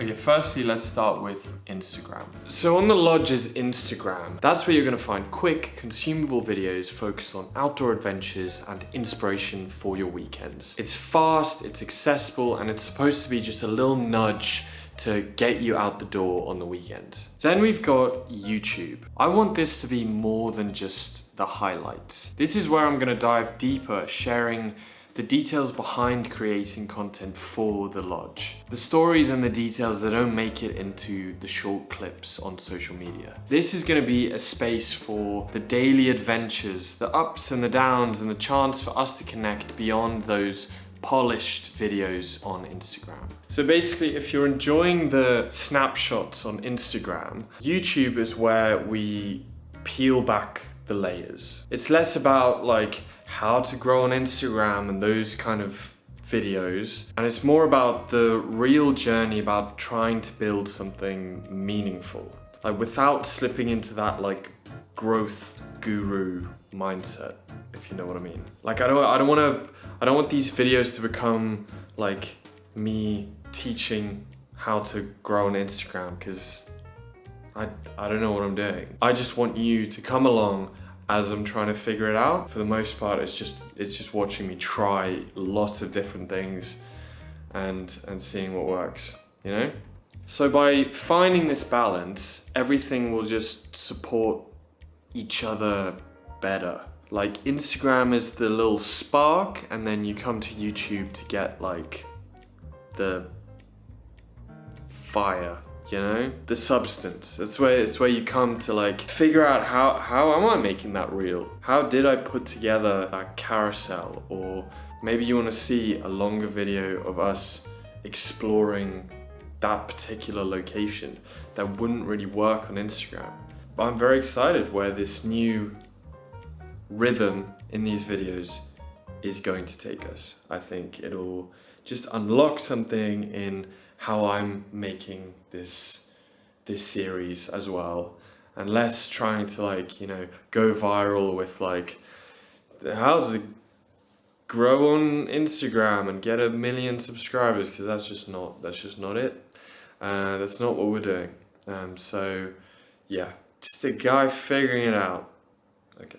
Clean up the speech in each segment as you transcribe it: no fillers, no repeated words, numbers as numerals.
Okay, firstly, let's start with Instagram. So on the Lodge's Instagram, that's where you're gonna find quick, consumable videos focused on outdoor adventures and inspiration for your weekends. It's fast, it's accessible, and it's supposed to be just a little nudge to get you out the door on the weekend. Then we've got YouTube. I want this to be more than just the highlights. This is where I'm gonna dive deeper, sharing the details behind creating content for the Lodge. The stories and the details that don't make it into the short clips on social media. This is gonna be a space for the daily adventures, the ups and the downs, and the chance for us to connect beyond those polished videos on Instagram. So basically, if you're enjoying the snapshots on Instagram, YouTube is where we peel back the layers. It's less about like how to grow on Instagram and those kind of videos, and it's more about the real journey, about trying to build something meaningful, like without slipping into that like growth guru mindset, if you know what I mean. Like I don't want these videos to become like me teaching how to grow on Instagram, because I don't know what I'm doing. I just want you to come along as I'm trying to figure it out. For the most part, it's just watching me try lots of different things and seeing what works, you know? So by finding this balance, everything will just support each other better. Like Instagram is the little spark, and then you come to YouTube to get like the fire, you know, the substance. It's where you come to like figure out how am I making that reel? How did I put together that carousel? Or maybe you want to see a longer video of us exploring that particular location that wouldn't really work on Instagram. But I'm very excited where this new rhythm in these videos is going to take us. I think it'll just unlock something in how I'm making this series as well, and less trying to like, you know, go viral with like how to grow on Instagram and get 1 million subscribers, because that's just not it. That's not what we're doing. So yeah, just a guy figuring it out. Okay.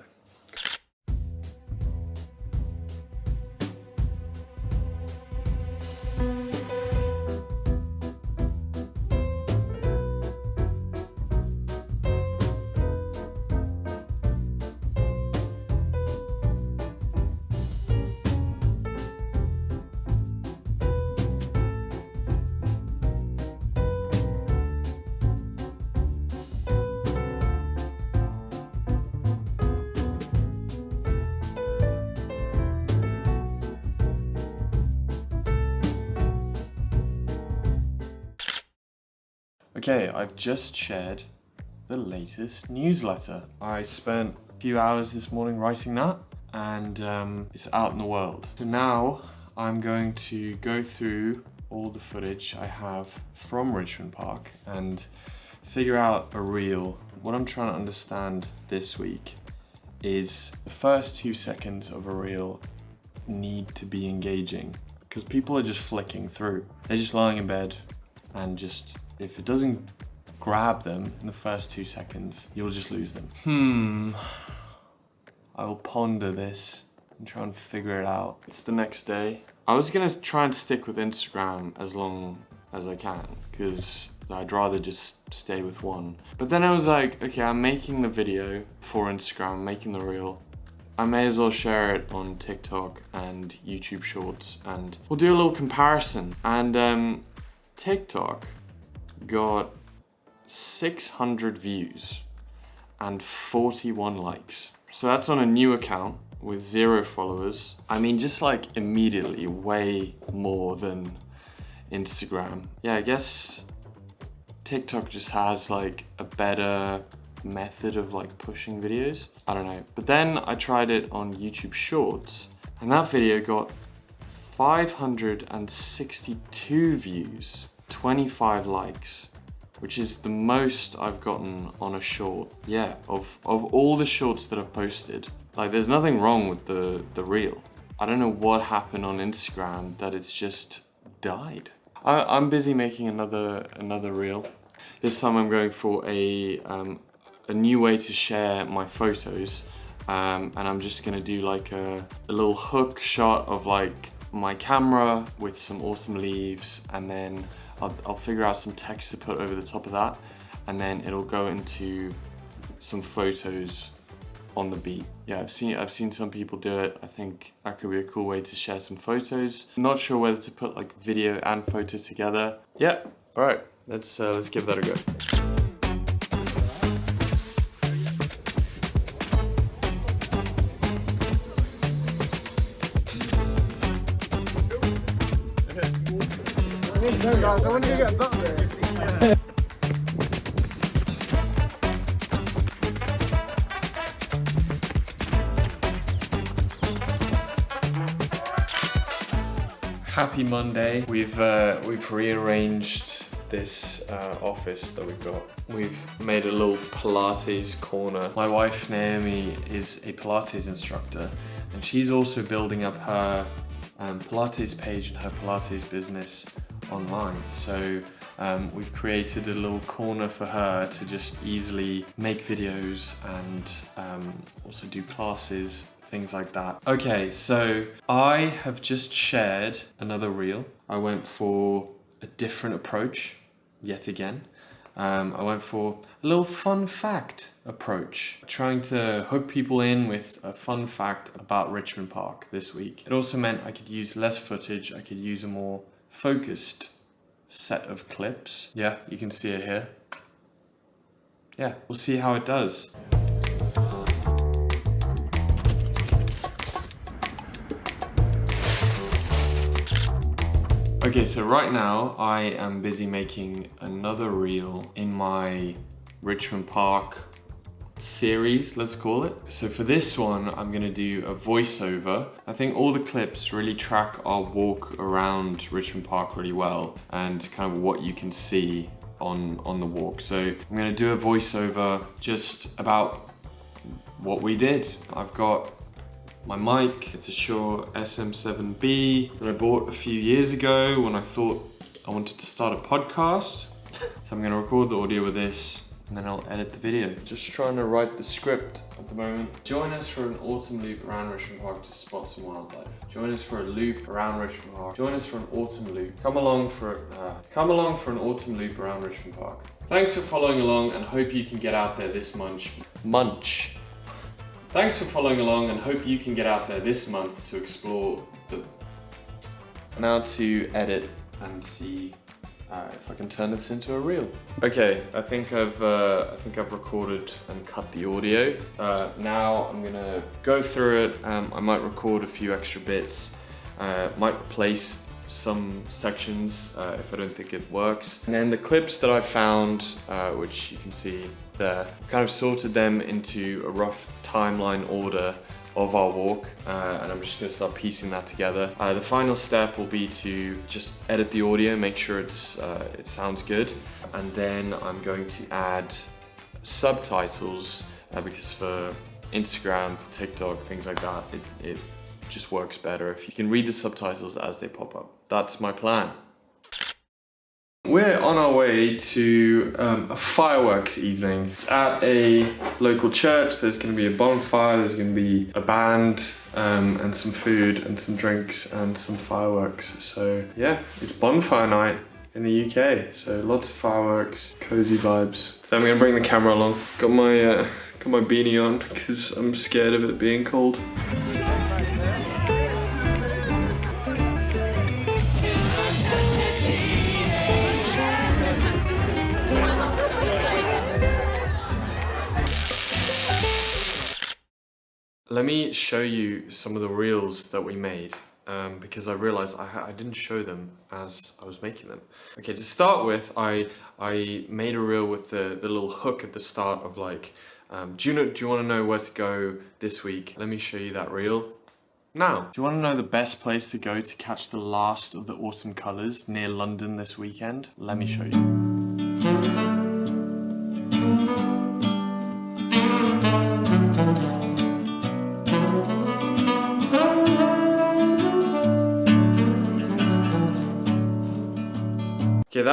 Okay, I've just shared the latest newsletter. I spent a few hours this morning writing that, and it's out in the world. So now I'm going to go through all the footage I have from Richmond Park and figure out a reel. What I'm trying to understand this week is the first 2 seconds of a reel need to be engaging, because people are just flicking through. They're just lying in bed and just, if it doesn't grab them in the first 2 seconds, you'll just lose them. I will ponder this and try and figure it out. It's the next day. I was gonna try and stick with Instagram as long as I can, because I'd rather just stay with one. But then I was like, okay, I'm making the video for Instagram, I'm making the reel. I may as well share it on TikTok and YouTube Shorts, and we'll do a little comparison. And TikTok got 600 views and 41 likes. So that's on a new account with 0 followers. I mean, just like immediately way more than Instagram. Yeah, I guess TikTok just has like a better method of like pushing videos. I don't know. But then I tried it on YouTube Shorts, and that video got 562 views, 25 likes, which is the most I've gotten on a short. Yeah, of all the shorts that I've posted. Like, there's nothing wrong with the reel. I don't know what happened on Instagram that it's just died. I'm busy making another reel. This time I'm going for a new way to share my photos, and I'm just gonna do like a little hook shot of like my camera with some autumn leaves, and then I'll figure out some text to put over the top of that, and then it'll go into some photos on the beat. Yeah, I've seen some people do it. I think that could be a cool way to share some photos. Not sure whether to put like video and photos together. Yeah, all right, let's give that a go. No guys, I want to get back there. Happy Monday. We've rearranged this office that we've got. We've made a little Pilates corner. My wife Naomi is a Pilates instructor, and she's also building up her Pilates page and her Pilates business online. So we've created a little corner for her to just easily make videos and also do classes, things like that. Okay, so I have just shared another reel. I went for a different approach yet again. I went for a little fun fact approach, trying to hook people in with a fun fact about Richmond Park this week. It also meant I could use less footage. I could use a more focused set of clips. Yeah, you can see it here. Yeah, we'll see how it does. Okay, so right now I am busy making another reel in my Richmond Park series, let's call it. So for this one, I'm gonna do a voiceover. I think all the clips really track our walk around Richmond Park really well and kind of what you can see on the walk. So I'm gonna do a voiceover just about what we did. I've got my mic, it's a Shure SM7B that I bought a few years ago when I thought I wanted to start a podcast. So I'm gonna record the audio with this and then I'll edit the video. Just trying to write the script at the moment. Join us for an autumn loop around Richmond Park to spot some wildlife. Join us for a loop around Richmond Park. Join us for an autumn loop. Come along for an autumn loop around Richmond Park. Thanks for following along and hope you can get out there this month. Thanks for following along and hope you can get out there this month to explore the... Now to edit and see if I can turn this into a reel. Okay, I think I've recorded and cut the audio. Now I'm gonna go through it. I might record a few extra bits. Might replace some sections if I don't think it works. And then the clips that I found, which you can see there, I've kind of sorted them into a rough timeline order of our walk, and I'm just gonna start piecing that together. The final step will be to just edit the audio, make sure it sounds good, and then I'm going to add subtitles because for Instagram, for TikTok, things like that, it just works better if you can read the subtitles as they pop up. That's my plan. We're on our way to a fireworks evening. It's at a local church. There's going to be a bonfire, there's going to be a band, and some food and some drinks and some fireworks. So yeah, it's Bonfire Night in the UK. So lots of fireworks, cozy vibes. So I'm going to bring the camera along. Got my beanie on because I'm scared of it being cold. Let me show you some of the reels that we made because I realized I didn't show them as I was making them. Okay, to start with, I made a reel with the little hook at the start of like, do you want to know where to go this week? Let me show you that reel. Now, do you want to know the best place to go to catch the last of the autumn colours near London this weekend? Let me show you.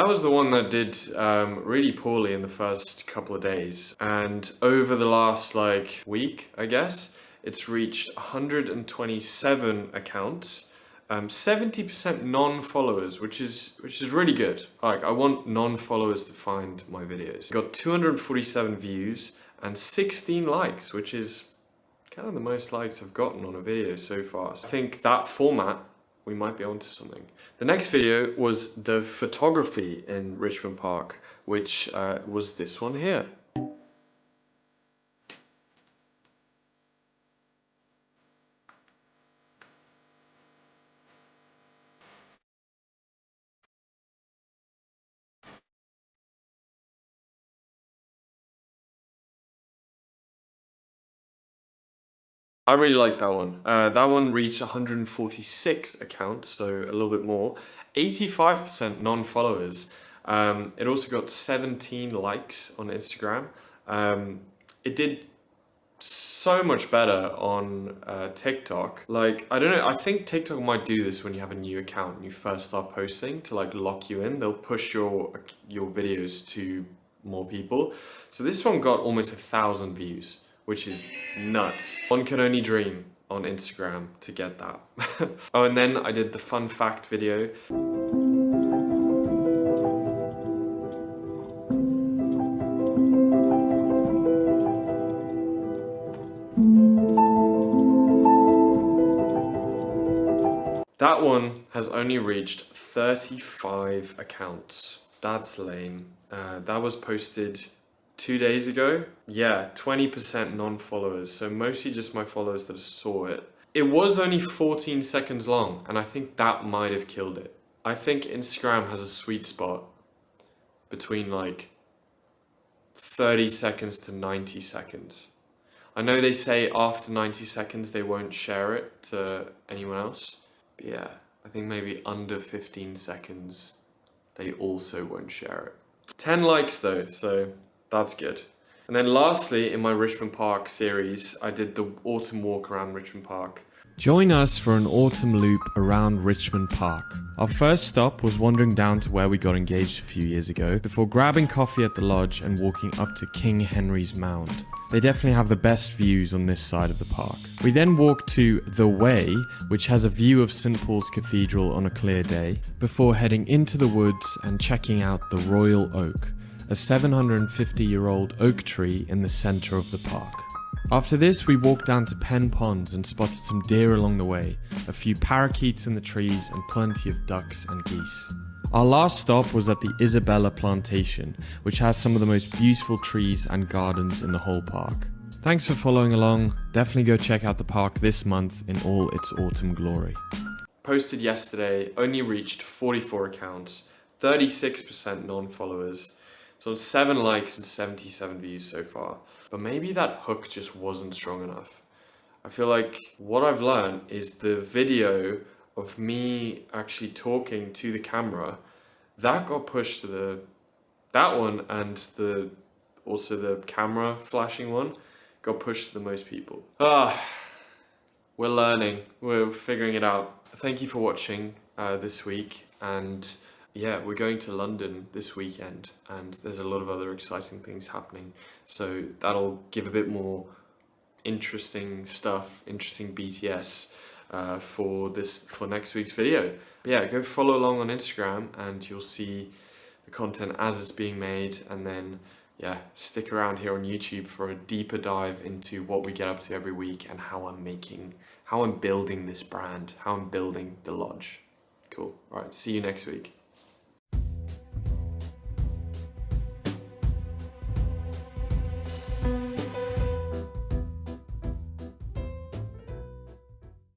that was the one that did really poorly in the first couple of days. And over the last like week, I guess, it's reached 127 accounts. 70% non-followers, which is really good. Like, I want non-followers to find my videos. Got 247 views and 16 likes, which is kind of the most likes I've gotten on a video so far. So I think that format, we might be onto something. The next video was the photography in Richmond Park, which was this one here. I really like that one. That one reached 146 accounts, so a little bit more. 85% non-followers. It also got 17 likes on Instagram. It did so much better on TikTok. Like, I don't know, I think TikTok might do this when you have a new account and you first start posting to like lock you in. They'll push your videos to more people. So this one got almost 1,000 views, which is nuts. One can only dream on Instagram to get that. Oh, and then I did the fun fact video. That one has only reached 35 accounts. That's lame. That was posted 2 days ago. Yeah, 20% non-followers. So mostly just my followers that saw it. It was only 14 seconds long, and I think that might have killed it. I think Instagram has a sweet spot between like 30 seconds to 90 seconds. I know they say after 90 seconds they won't share it to anyone else. But yeah, I think maybe under 15 seconds they also won't share it. 10 likes though, so that's good. And then lastly, in my Richmond Park series, I did the autumn walk around Richmond Park. Join us for an autumn loop around Richmond Park. Our first stop was wandering down to where we got engaged a few years ago, before grabbing coffee at the lodge and walking up to King Henry's Mound. They definitely have the best views on this side of the park. We then walked to The Way, which has a view of St. Paul's Cathedral on a clear day, before heading into the woods and checking out the Royal Oak, a 750-year-old oak tree in the centre of the park. After this, we walked down to Penn Ponds and spotted some deer along the way, a few parakeets in the trees and plenty of ducks and geese. Our last stop was at the Isabella Plantation, which has some of the most beautiful trees and gardens in the whole park. Thanks for following along. Definitely go check out the park this month in all its autumn glory. Posted yesterday, only reached 44 accounts, 36% non-followers. So 7 likes and 77 views so far. But maybe that hook just wasn't strong enough. I feel like what I've learned is the video of me actually talking to the camera, that got pushed to that one, and also the camera flashing one got pushed to the most people. We're learning, we're figuring it out. Thank you for watching this week, and yeah, we're going to London this weekend and there's a lot of other exciting things happening. So that'll give a bit more interesting stuff, interesting BTS for next week's video. But yeah, go follow along on Instagram and you'll see the content as it's being made, and then yeah, stick around here on YouTube for a deeper dive into what we get up to every week and how I'm building this brand, how I'm building the lodge. Cool. All right, see you next week.